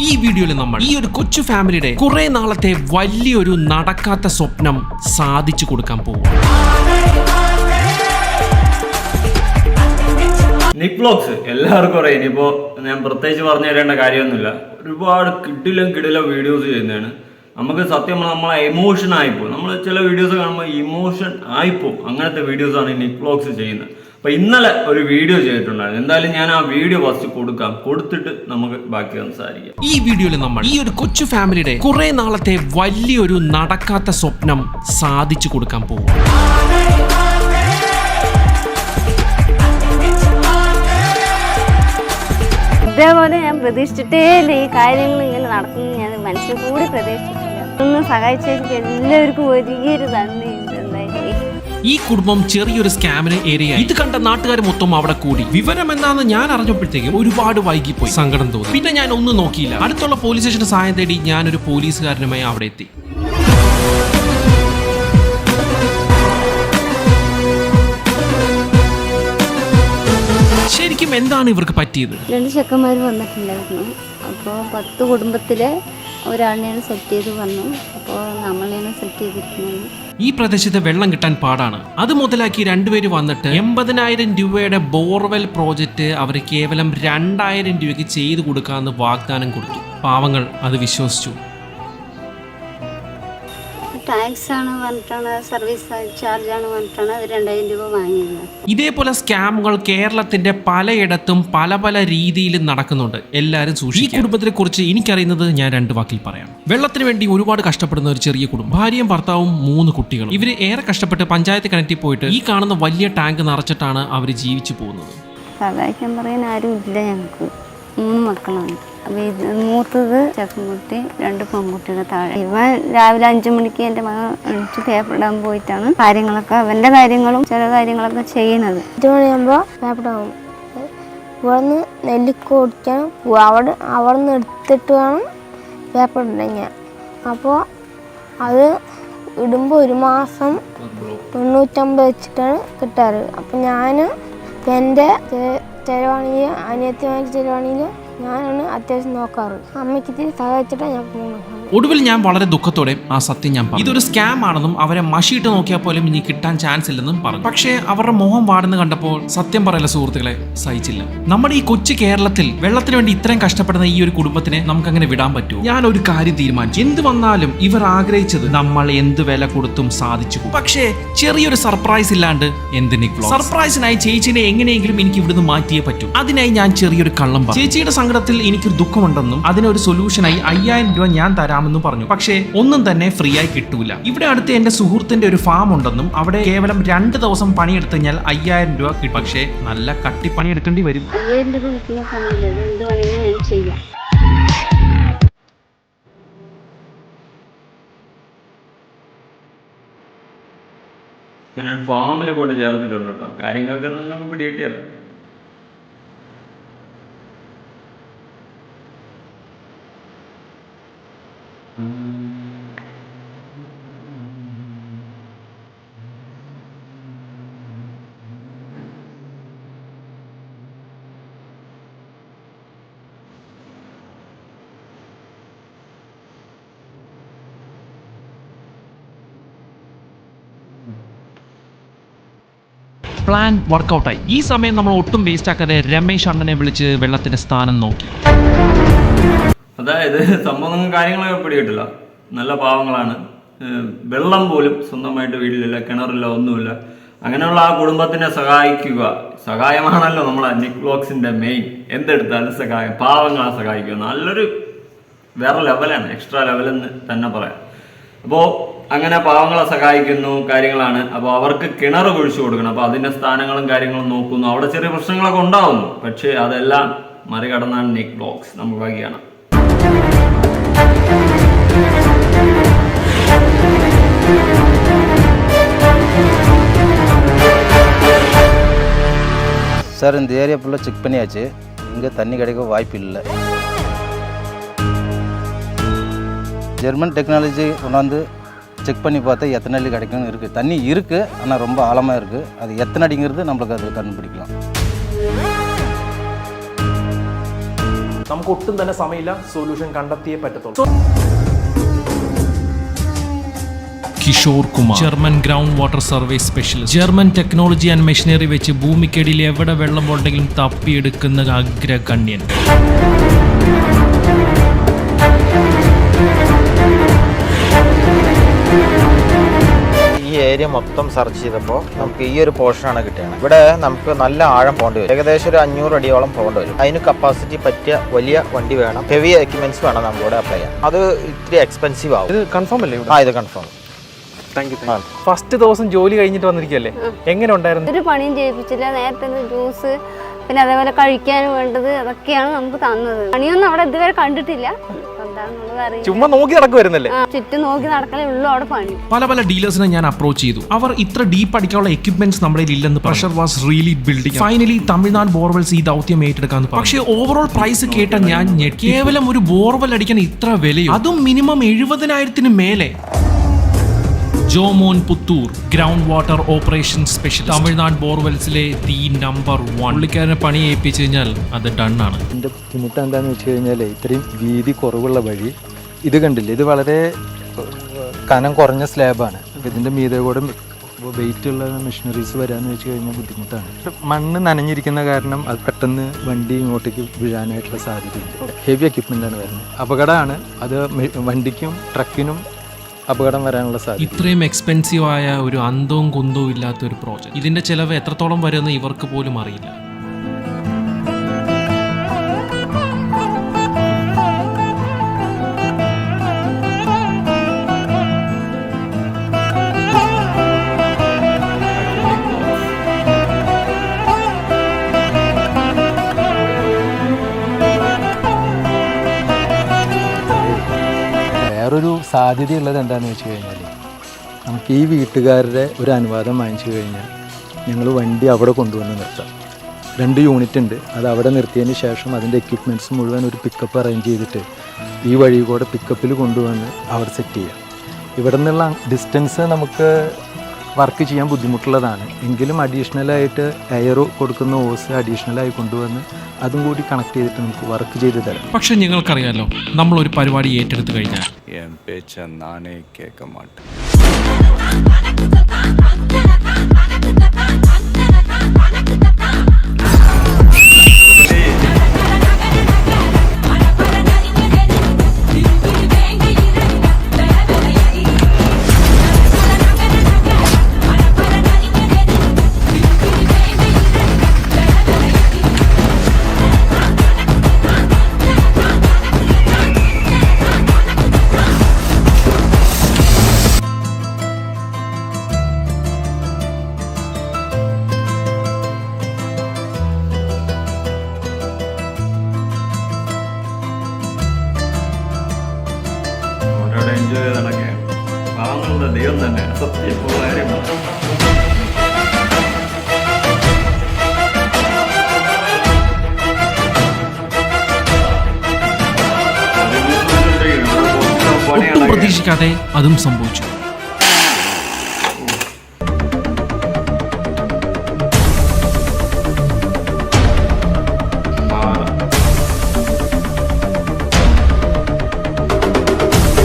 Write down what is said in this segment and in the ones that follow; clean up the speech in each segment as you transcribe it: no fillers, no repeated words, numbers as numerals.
ഈ വീഡിയോയിൽ നമ്മൾ ഈ ഒരു കൊച്ചു ഫാമിലിയുടെ കുറെ നാളത്തെ വലിയൊരു നടക്കാത്ത സ്വപ്നം സാധിച്ചു കൊടുക്കാൻ പോകും. നിക് വ്ലോഗ്സ് എല്ലാവർക്കും അറിയാം. ഇനിയിപ്പോ ഞാൻ പ്രത്യേകിച്ച് പറഞ്ഞു തരേണ്ട കാര്യമൊന്നുമില്ല. ഒരുപാട് കിടിലം വീഡിയോസ് ചെയ്യുന്നതാണ്. നമുക്ക് സത്യം നമ്മളെ എമോഷൻ ആയിപ്പോകും. നമ്മൾ ചില വീഡിയോസ് കാണുമ്പോൾ ഇമോഷൻ ആയിപ്പോകും. അങ്ങനത്തെ വീഡിയോസാണ് നിക് വ്ലോഗ്സ് ചെയ്യുന്നത്. അപ്പൊ ഇന്നലെ ഒരു വീഡിയോ ചെയ്തിട്ടുണ്ടായിരുന്നു. എന്തായാലും ഞാൻ ആ വീഡിയോ ഫസ്റ്റ് കൊടുത്തിട്ട് നമുക്ക് ബാക്കി സംസാരിക്കാം. ഈ വീഡിയോയിൽ നമ്മൾ ഈ ഒരു കൊച്ചു ഫാമിലിയുടെ കുറെ നാളത്തെ വലിയൊരു നടക്കാത്ത സ്വപ്നം സാധിച്ചു കൊടുക്കാൻ പോകും. ഇതേപോലെ ഞാൻ പ്രതീക്ഷിച്ചിട്ടേ ഇല്ല. ഈ കാര്യങ്ങൾ ഇങ്ങനെ നടക്കുന്നു ഞാൻ മനസ്സിൽ കൂടി പ്രതീക്ഷിച്ചിട്ടില്ല. ഒന്ന് സഹായിച്ചതിന് എല്ലാവർക്കും വലിയൊരു നന്ദിയുണ്ട്. ഈ കുടുംബം ചെറിയൊരു സ്കാമിന് ഏരിയ. ഇത് കണ്ട നാട്ടുകാർ മൊത്തം അവിടെ കൂടി. വിവരം എന്താണെന്ന് ഞാൻ അറിഞ്ഞപ്പോഴത്തേക്കും ഒരുപാട് വൈകിപ്പോയി. സങ്കടം തോന്നി. പിന്നെ ഞാൻ ഒന്നും നോക്കിയില്ല. അടുത്തുള്ള പോലീസ് സ്റ്റേഷന് സഹായം തേടി ഞാനൊരു പോലീസുകാരനുമായി അവിടെ എത്തി. ശരിക്കും എന്താണ് ഇവർക്ക് പറ്റിയത്? 2 ചെക്കന്മാർ വന്നിട്ടുണ്ടായിരുന്നു. അപ്പോൾ 10 കുടുംബത്തിലെ ഒരാളിനെയാണ് സെറ്റ് ചെയ്ത് വന്നു. അപ്പോൾ നമ്മളെയാണ് സെറ്റ് ചെയ്തിരിക്കുന്നത്. ഈ പ്രദേശത്ത് വെള്ളം കിട്ടാൻ പാടാണ്. അത് മുതലാക്കി രണ്ടുപേര് വന്നിട്ട് 80,000 രൂപയുടെ ബോർവെൽ പ്രോജക്റ്റ് അവർ കേവലം 2,000 രൂപയ്ക്ക് ചെയ്തു കൊടുക്കാമെന്ന് വാഗ്ദാനം കൊടുത്തു. പാവങ്ങൾ അത് വിശ്വസിച്ചു. ടാക്സ് ആണ് പറഞ്ഞിട്ടാണ്, സർവീസ് ചാർജ് ആണ് പറഞ്ഞിട്ടാണ് അത് 2,000 രൂപ വാങ്ങിയത്. ഇതേപോലെ സ്കാമുകൾ കേരളത്തിന്റെ പലയിടത്തും പല രീതിയിലും നടക്കുന്നുണ്ട്. എല്ലാവരും സൂക്ഷിക്കുക. ഈ കുടുംബത്തിനെ കുറിച്ച് എനിക്കറിയുന്നത് ഞാൻ 2 വാക്കിൽ പറയാം. വെള്ളത്തിന് വേണ്ടി ഒരുപാട് കഷ്ടപ്പെടുന്ന ഒരു ചെറിയ കുടുംബം. ഭാര്യയും ഭർത്താവും 3 കുട്ടികളും. ഇവര് ഏറെ കഷ്ടപ്പെട്ട് പഞ്ചായത്ത് കിണറ്റിൽ പോയിട്ട് ഈ കാണുന്ന വലിയ ടാങ്ക് നിറച്ചിട്ടാണ് അവർ ജീവിച്ചു പോകുന്നത്. സഹായിക്കാൻ പറയാൻ ആരും ഇല്ല. ഞങ്ങൾക്ക് 3 മക്കളാണ്. മൂത്തത് ചെക്കൻകുട്ടി, 2 പെൺകുട്ടിയുടെ താഴെ. ഇവൻ രാവിലെ 5 മണിക്ക് എൻ്റെ മകൻ എണിച്ച് പേപ്പറിടാൻ പോയിട്ടാണ് കാര്യങ്ങളൊക്കെ, അവൻ്റെ കാര്യങ്ങളും ചില കാര്യങ്ങളൊക്കെ ചെയ്യുന്നത്. 5 മണിയാകുമ്പോൾ പേപ്പറിടാൻ ഇവിടുന്ന് നെല്ലിക്ക ഓടിക്കാൻ അവിടെ നിന്ന് എടുത്തിട്ട് വേണം പേപ്പർ ഇടാൻ. അപ്പോൾ അത് ഇടുമ്പോൾ 1 മാസം 950 വെച്ചിട്ടാണ് കിട്ടാറ്. അപ്പം ഞാൻ എൻ്റെ ചിലവാണെങ്കിൽ അനിയത്തി വാങ്ങിച്ച ചിലവാണെങ്കിൽ ഞാനാണ് അത്യാവശ്യം നോക്കാറ്. അമ്മയ്ക്ക് ഇത്തിരി സഹായിച്ചിട്ടാണ് ഞാൻ പോകുന്നത്. ഒടുവിൽ ഞാൻ വളരെ ദുഃഖത്തോടെ ആ സത്യം ഞാൻ പറഞ്ഞു. ഇതൊരു സ്കാം ആണെന്നും അവരെ മഷിയിട്ട് നോക്കിയാൽ പോലും ഇനി കിട്ടാൻ ചാൻസ് ഇല്ലെന്നും പറഞ്ഞു. പക്ഷേ അവരുടെ മുഖം വാടുന്ന കണ്ടപ്പോൾ സത്യം പറയല സുഹൃത്തുക്കളെ, സഹിച്ചില്ല. നമ്മുടെ ഈ കൊച്ചു കേരളത്തിൽ വെള്ളത്തിന് വേണ്ടി ഇത്രയും കഷ്ടപ്പെടുന്ന ഈ ഒരു കുടുംബത്തിനെ നമുക്ക് അങ്ങനെ വിടാൻ പറ്റുമോ? ഞാൻ ഒരു കാര്യം തീരുമാനിച്ചു. എന്ത് വന്നാലും ഇവർ ആഗ്രഹിച്ചത് നമ്മൾ എന്ത് വില കൊടുത്തും സാധിച്ചു. പക്ഷേ ചെറിയൊരു സർപ്രൈസ് ഇല്ലാണ്ട് എന്തിന് സർപ്രൈസിനായി ചേച്ചിനെ എങ്ങനെയെങ്കിലും എനിക്ക് ഇവിടുന്ന് മാറ്റിയേ പറ്റൂ. അതിനായി ഞാൻ ചെറിയൊരു കള്ളം പറഞ്ഞു. ചേച്ചിയുടെ സങ്കടത്തിൽ എനിക്കൊരു ദുഃഖമുണ്ടെന്നും അതിനൊരു സൊല്യൂഷനായി 5,000 രൂപ ഞാൻ തരാമെന്നും പറഞ്ഞു. പക്ഷേ ഒന്നും തന്നെ ഫ്രീ ആയി കിട്ടൂല. ഇവിടെ അടുത്ത് എന്റെ സുഹൃത്തിന്റെ ഒരു ഫാം ഉണ്ടെന്നും അവിടെ കേവലം 2 ദിവസം പണിയെടുത്തു കഴിഞ്ഞാൽ 5,000 രൂപ കിട്ടും. പക്ഷേ നല്ല കട്ടിപ്പണി എടുക്കേണ്ടി വരും. 5,000 രൂപ കിട്ടുന്ന സമയത്ത് എന്ത് വേണമെങ്കിലും ചെയ്യാം. ഞാൻ ഫാമിലെ കൊണ്ട് ചേർന്നിട്ടുണ്ട് കേട്ടോ. കാര്യങ്ങൾക്ക് നമുക്ക് പിടികിട്ടിയല്ല. പ്ലാൻ വർക്കൗട്ടായി. ഈ സമയം നമ്മൾ ഒട്ടും വേസ്റ്റ് ആക്കാതെ രമേശ് അണ്ണനെ വിളിച്ച് വെള്ളത്തിന്റെ സ്ഥാനം നോക്കി. അതായത് സംഭവം കാര്യങ്ങളൊക്കെ പിടികിട്ടില്ല. നല്ല പാവങ്ങളാണ്. വെള്ളം പോലും സ്വന്തമായിട്ട് വീട്ടിലില്ല, കിണറില്ല, ഒന്നുമില്ല. അങ്ങനെയുള്ള ആ കുടുംബത്തിനെ സഹായിക്കുക, സഹായമാണല്ലോ നമ്മളെ നിക് വ്ലോഗ്സിന്റെ മെയിൻ. എന്തെടുത്താലും സഹായം, പാവങ്ങളെ സഹായിക്കുക. നല്ലൊരു വേറെ ലെവലാണ്, എക്സ്ട്രാ ലെവലെന്ന് തന്നെ പറയാം. അപ്പോൾ അങ്ങനെ പാവങ്ങളെ സഹായിക്കുന്നു കാര്യങ്ങളാണ്. അപ്പോൾ അവർക്ക് കിണർ കുഴിച്ചു കൊടുക്കണം. അപ്പോൾ അതിൻ്റെ സ്ഥാനങ്ങളും കാര്യങ്ങളും നോക്കുന്നു. അവിടെ ചെറിയ പ്രശ്നങ്ങളൊക്കെ ഉണ്ടാവുന്നു. പക്ഷേ അതെല്ലാം മറികടന്നാണ് നിക് വ്ലോഗ്സ്. നമുക്ക് ബാക്കിയാണ്. சார், இந்த ஏரியா ஃபுல்லாக செக் பண்ணியாச்சு. இங்கே தண்ணி கிடைக்க வாய்ப்பு இல்லை. ஜெர்மன் டெக்னாலஜி கொண்டாந்து செக் பண்ணி பார்த்தா எத்தனை அடி கிடைக்கும்னு இருக்குது. தண்ணி இருக்குது, ஆனால் ரொம்ப ஆழமாக இருக்குது. அது எத்தனை அடிங்கிறது நம்மளுக்கு அது கண்டுபிடிக்கலாம். നമുക്ക് ഒട്ടും തന്നെ സമയമില്ല, സൊല്യൂഷൻ കണ്ടെത്തിയേ പറ്റത്തുള്ളൂ. Kishore Kumar, German ground water survey specialist. German technology and machinery വെച്ച് ഭൂമിക്കടിയിൽ എവിടെ വെള്ളം ഉണ്ടെങ്കിലും തപ്പിയെടുക്കുന്ന അഗ്രഗണ്യൻ. ഈ ഏരിയ മൊത്തം സെർച്ച് ചെയ്തപ്പോൾ നമുക്ക് ഈ ഒരു പോർഷനാണ് കിട്ടിയത്. ഇവിടെ നമുക്ക് നല്ല ആഴം പോകേണ്ടി വരും, ഏകദേശം ഒരു 500 അടിയോളം പോകേണ്ടി വരും. അതിന് കപ്പാസിറ്റി പറ്റിയ വലിയ വണ്ടി വേണം, ഹെവി എക്യുപ്മെന്റ്സ് വേണം നമ്മളിവിടെ അപ്ലൈ ചെയ്യാൻ. അത് ഇത്തിരി എക്സ്പെൻസീവ് ആവും. ഇത് കൺഫേം അല്ലേ? ഇത് കൺഫേം. Thank you. ഫസ്റ്റ് ദിവസം ജോലി കഴിഞ്ഞിട്ട് വന്നിരിക്കല്ലേ, എങ്ങനെ ഉണ്ടായിരുന്നു? ഒരു പണിയും ചെയ്യിപ്പിച്ചില്ല. നേരത്തെ ജ്യൂസ്, പിന്നെ അതേപോലെ കഴിക്കാൻ വേണ്ടത് അതൊക്കെയാണ് നമുക്ക് തന്നത്. പണിയൊന്നും അവിടെ ഇതുവരെ കണ്ടിട്ടില്ല. ചുമ്മാ നോക്കി നടക്കുവായിരുന്നല്ലേ? ചുറ്റും നോക്കി നടക്കലേ ഉള്ളൂ അവിടെ പണി. പല പല ഡീലേഴ്സിനെ ഞാൻ അപ്രോച്ച് ചെയ്തു. അവർ ഇത്ര ഡീപ്പ് അടിക്കാനുള്ള എക്യുപ്മെന്റ്സ് നമ്മുടെ ഇല്ലെന്ന്. Pressure was really building. Finally Tamil Nadu borewells ഈ ദൗത്യം ഏറ്റെടുക്കാന്ന് പറഞ്ഞു. പക്ഷേ ഓവറോൾ പ്രൈസ് കേട്ട ഞാൻ ഞെട്ടി. കേവലം ഒരു ബോർവെൽ അടിക്കാൻ ഇത്ര വിലയോ? അതും മിനിമം 70,000 മേലെ. Jomon Puthur, ground water operation specialist, Tamil Nadu ബോർവെൽസിലെ ദി നമ്പർ 1. പുള്ളിക്കാരനെ പണി ഏൽപ്പിച്ചു കഴിഞ്ഞാൽ അത് ഡണ്ണാണ്. എൻ്റെ ബുദ്ധിമുട്ട് എന്താണെന്ന് വെച്ച് കഴിഞ്ഞാൽ ഇത്രയും വീതി കുറവുള്ള വഴി ഇത് കണ്ടില്ല, ഇത് വളരെ കനം കുറഞ്ഞ സ്ലാബാണ്. ഇതിൻ്റെ മീതെ കൂടെ വെയിറ്റ് ഉള്ള മെഷീനറീസ് വരാമെന്ന് വെച്ച് കഴിഞ്ഞാൽ ബുദ്ധിമുട്ടാണ്. മണ്ണ് നനഞ്ഞിരിക്കുന്ന കാരണം അത് പെട്ടെന്ന് വണ്ടി ഇങ്ങോട്ടേക്ക് വീഴാനായിട്ടുള്ള സാധ്യതയുണ്ട്. ഹെവി എക്യുപ്മെൻ്റാണ് വരുന്നത്, അപകടമാണ്. അത് വണ്ടിക്കും ട്രക്കിനും അപകടം വരാനുള്ള സാധ്യത. ഇത്രയും എക്സ്പെൻസീവ് ആയ ഒരു അന്തവും കുന്തവും ഇല്ലാത്ത ഒരു പ്രോജക്റ്റ്, ഇതിന്റെ ചെലവ് എത്രത്തോളം വരുമെന്ന് ഇവർക്ക് പോലും അറിയില്ല. വേറൊരു സാധ്യതയുള്ളത് എന്താണെന്ന് വെച്ച് കഴിഞ്ഞാൽ നമുക്ക് ഈ വീട്ടുകാരുടെ ഒരു അനുവാദം വാങ്ങിച്ചു കഴിഞ്ഞാൽ ഞങ്ങൾ വണ്ടി അവിടെ കൊണ്ടുവന്ന് നിർത്താം. 2 യൂണിറ്റ് ഉണ്ട്, അത് അവിടെ നിർത്തിയതിന് ശേഷം അതിൻ്റെ എക്യുപ്മെൻറ്റ്സ് മുഴുവൻ ഒരു പിക്കപ്പ് അറേഞ്ച് ചെയ്തിട്ട് ഈ വഴി കൂടെ പിക്കപ്പിൽ കൊണ്ടുവന്ന് അവിടെ സെറ്റ് ചെയ്യാം. ഇവിടെ നിന്നുള്ള ഡിസ്റ്റൻസ് നമുക്ക് വർക്ക് ചെയ്യാൻ ബുദ്ധിമുട്ടുള്ളതാണ്. എങ്കിലും അഡീഷണലായിട്ട് എയർ കൊടുക്കുന്ന ഓസ് അഡീഷണലായി കൊണ്ടുവന്ന് അതും കൂടി കണക്ട് ചെയ്തിട്ട് നമുക്ക് വർക്ക് ചെയ്ത് തരാം. പക്ഷെ നിങ്ങൾക്കറിയാലോ, നമ്മൾ ഒരു പരിപാടി ഏറ്റെടുത്തു കഴിഞ്ഞാൽ என் பேச்ச நானே கேட்க மாட்டேன். എൻജോയ് ചെയ്ത് നടക്കുകയാണ്. പാവങ്ങളുടെ ദൈവം തന്നെ സത്യമുള്ള കാര്യമാണ്. ഒട്ടും പ്രതീക്ഷിക്കാതെ അതും സംഭവിച്ചു.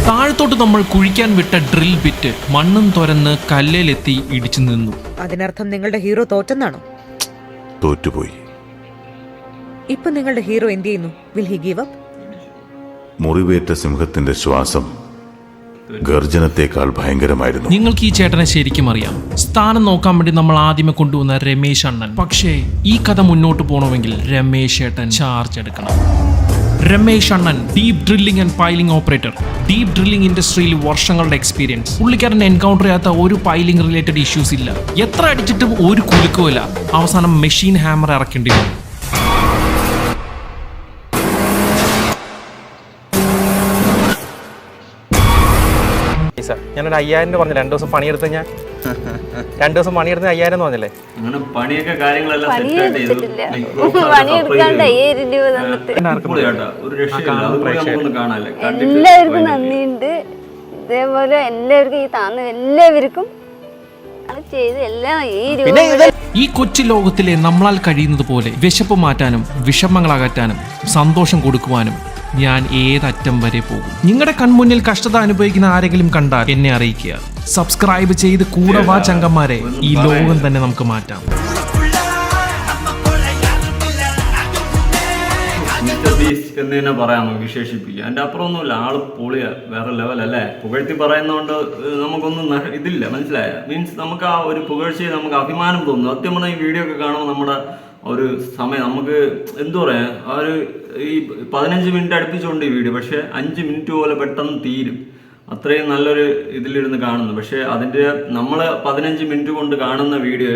താഴത്തോട്ട് നമ്മൾ കുഴിക്കാൻ വിട്ട ഡ്രിൽ ബിറ്റ് മണ്ണും തുരന്ന് കല്ലിലെത്തി ഇടിച്ചു നിന്നു. അതിനർത്ഥം നിങ്ങളുടെ ഹീറോ തോറ്റെന്നാണോ? തോറ്റുപോയി. ഇപ്പൊ നിങ്ങളുടെ ഹീറോ എന്ത് ചെയ്യുന്നു? Will he give up? മുറിവേറ്റ സിംഹത്തിന്റെ ശ്വാസം ഗർജനത്തെക്കാൾ ഭയങ്കരമായിരുന്നു. നിങ്ങൾക്ക് ഈ ചേട്ടനെ ശരിക്കും അറിയാം. സ്ഥാനം നോക്കാൻ വേണ്ടി നമ്മൾ ആദ്യമേ കൊണ്ടുവന്ന രമേശ് അണ്ണൻ. പക്ഷേ ഈ കഥ മുന്നോട്ട് പോകണമെങ്കിൽ രമേശ് ഏട്ടൻ ചാർജ് എടുക്കണം. രമേശ് അണ്ണൻ, deep drilling and piling operator. Deep drilling ഇൻഡസ്ട്രിയിൽ വർഷങ്ങളുടെ എക്സ്പീരിയൻസ്. പുള്ളിക്കാരൻ എൻകൗണ്ടർ ചെയ്യാത്ത ഒരു പൈലിംഗ് റിലേറ്റഡ് ഇഷ്യൂസ് ഇല്ല. എത്ര അടിച്ചിട്ടും ഒരു കുലുക്കുമില്ല. അവസാനം മെഷീൻ ഹാമർ ഇറക്കേണ്ടി വന്നു. ഞാനൊരു 5000 പറഞ്ഞു. 2 ദിവസം പണിയെടുത്ത് ഞാൻ 2 ദിവസം പണിയെടുത്ത് 5000 പറഞ്ഞല്ലേ? അങ്ങനെ പണിയൊക്കെ കാര്യങ്ങളെല്ലാം സെറ്റ് ആയിട്ട് ചെയ്തു. എല്ലാവർക്കും നന്ദിയുണ്ട്. ഇതേപോലെ എല്ലാവർക്കും ഈ താന്ന എല്ലാവർക്കും ചെയ്ത് എല്ലാം ഈ പിന്നെ രൂപ ഇത് ഈ കൊച്ചു ലോകത്തിലെ നമ്മളാൽ കഴിയുന്നത് പോലെ വിശപ്പ് മാറ്റാനും വിഷമങ്ങൾ അകറ്റാനും സന്തോഷം കൊടുക്കുവാനും ഞാൻ ഏതറ്റം വരെ പോകും. നിങ്ങളുടെ കൺമുന്നിൽ കഷ്ടത അനുഭവിക്കുന്ന ആരെങ്കിലും കണ്ടാൽ എന്നെ അറിയിക്കുക. സബ്സ്ക്രൈബ് ചെയ്ത് കൂടെ വാ ചങ്കന്മാരെ. ഈ ലോകം തന്നെ നമുക്ക് മാറ്റാം. മിസ്റ്റർ ബീസ്റ്റ് എന്ന് തന്നെ പറയാമോ, വിശേഷിപ്പിക്കുക. അതിൻ്റെ അപ്പുറമൊന്നുമില്ല, ആള് പൊളിയ, വേറെ ലെവലല്ലേ. പുകഴ്ത്തി പറയുന്നതുകൊണ്ട് നമുക്കൊന്നും ഇതില്ല, മനസ്സിലായ? മീൻസ് നമുക്ക് ആ ഒരു പുകഴ്ചയിൽ നമുക്ക് അഭിമാനം തോന്നുന്നു. സത്യം പറഞ്ഞാൽ ഈ വീഡിയോ ഒക്കെ കാണുമ്പോൾ നമ്മുടെ ഒരു സമയം നമുക്ക് എന്തു പറയാ, ആ ഒരു ഈ 15 മിനിറ്റ് അടുപ്പിച്ചുകൊണ്ട് ഈ വീഡിയോ, പക്ഷേ 5 മിനിറ്റ് പോലെ പെട്ടെന്ന് തീരും. അത്രയും നല്ലൊരു ഇതിലിരുന്ന് കാണുന്നു. പക്ഷേ അതിൻ്റെ നമ്മൾ 15 മിനിറ്റ് കൊണ്ട് കാണുന്ന വീഡിയോ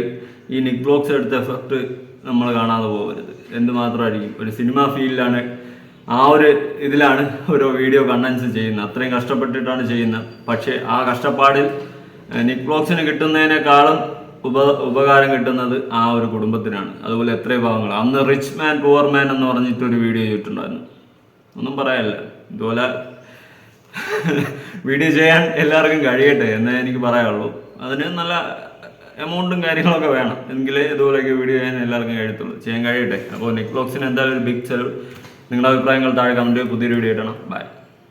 ഈ നിക് വ്ലോഗ്സ് എടുത്ത എഫക്റ്റ് നമ്മൾ കാണാതെ പോകരുത്. എന്തുമാത്രമായിരിക്കും ഒരു സിനിമ ഫീലിലാണ്, ആ ഒരു ഇതിലാണ് ഓരോ വീഡിയോ കണ്ടൻസ് ചെയ്യുന്നത്. അത്രയും കഷ്ടപ്പെട്ടിട്ടാണ് ചെയ്യുന്നത്. പക്ഷേ ആ കഷ്ടപ്പാടിൽ നിക് വ്ലോഗ്സിന് കിട്ടുന്നതിനേക്കാളും ഉപകാരം കിട്ടുന്നത് ആ ഒരു കുടുംബത്തിനാണ്. അതുപോലെ എത്രയോ ഭാഗങ്ങൾ. അന്ന് റിച്ച് മാൻ പുവർ മാൻ എന്ന് പറഞ്ഞിട്ടൊരു വീഡിയോ ചെയ്തിട്ടുണ്ടായിരുന്നു. ഒന്നും പറയാനില്ല. ഇതുപോലെ വീഡിയോ ചെയ്യാൻ എല്ലാവർക്കും കഴിയട്ടെ എന്നേ എനിക്ക് പറയാനുള്ളൂ. അതിന് നല്ല എമൗണ്ടും കാര്യങ്ങളൊക്കെ വേണം, എങ്കിലേ ഇതുപോലെയൊക്കെ വീഡിയോ ചെയ്യാൻ എല്ലാവർക്കും കഴിയത്തുള്ളൂ, ചെയ്യാൻ കഴിയട്ടെ. അപ്പോൾ നിക് വ്ലോഗ്സിന് എന്തായാലും ഒരു ബിഗ് സെലവ്. നിങ്ങളുടെ അഭിപ്രായങ്ങൾ താഴെ കമൻറ്റ്. പുതിയൊരു വീഡിയോ ഇടണം. ബൈ.